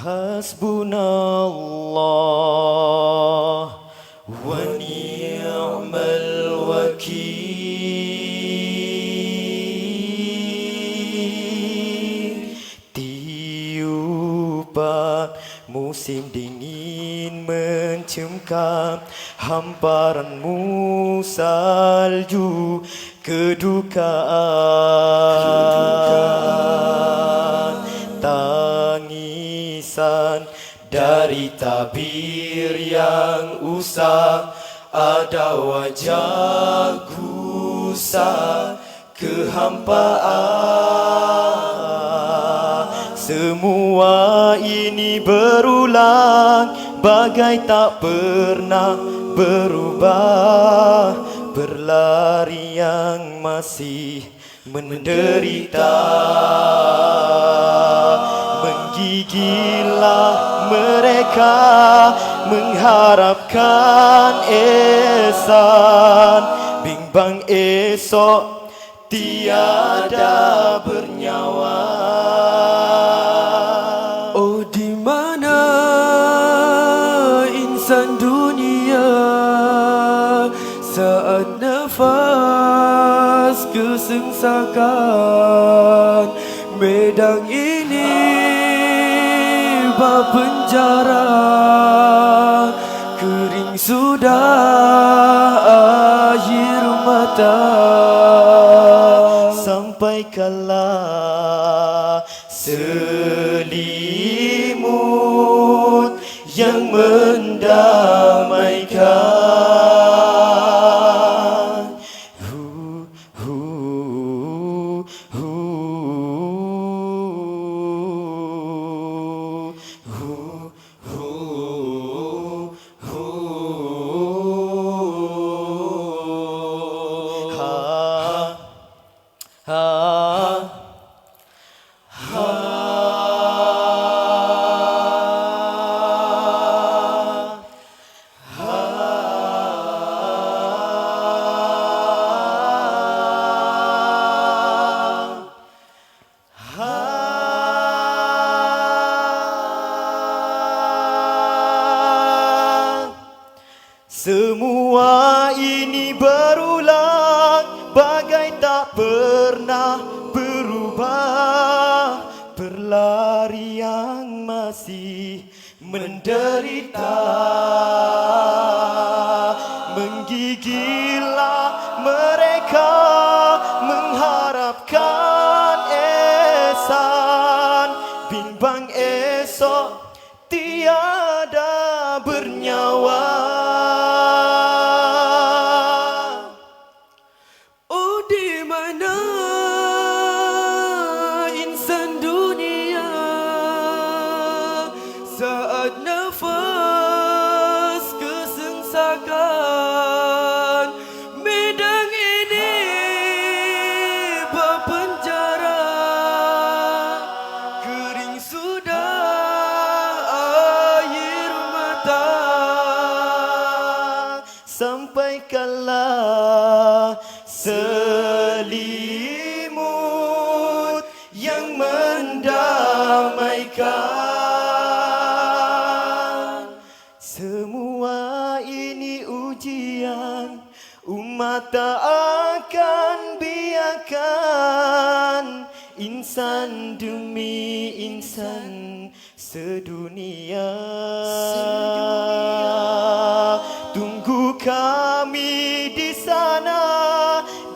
Hasbunallah wa ni'mal wakil. Tiupan musim dingin mencengkam, hamparanmu salju kedukaan, tangisan dari tabir yang usang, ada wajah gusar kehampaan. Semua ini berulang bagai tak pernah berubah, berlari yang masih menderita. Menggigillah mereka mengharapkan ehsan, bimbang esok tiada bernyawa. Oh, di mana insan dunia saat nafas kesengsakan? Medang ini bak penjara, kering sudah air mata. Sampai kala selimut yang mendamaikan. Semua ini berulang bagai tak pernah berubah, berlari yang masih menderita. Menggigillah mereka mengharapkan ehsan, bimbang esok tiada bernyawa. Oh, di mana insan dunia saat nafas kesengsakan? Medang ini berpenjara, kering sudah air mata. Sampai kala selimut yang mendamaikan. Semua ini ujian, umat tak akan biarkan. Insan demi insan sedunia, tunggu kami di sana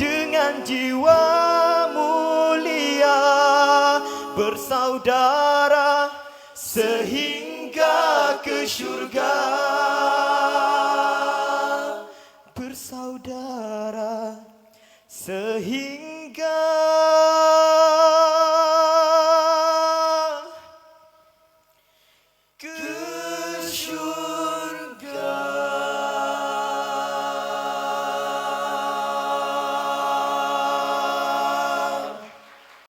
dengan jiwa mulia, bersaudara sehingga ke syurga. Bersaudara sehingga ke syurga.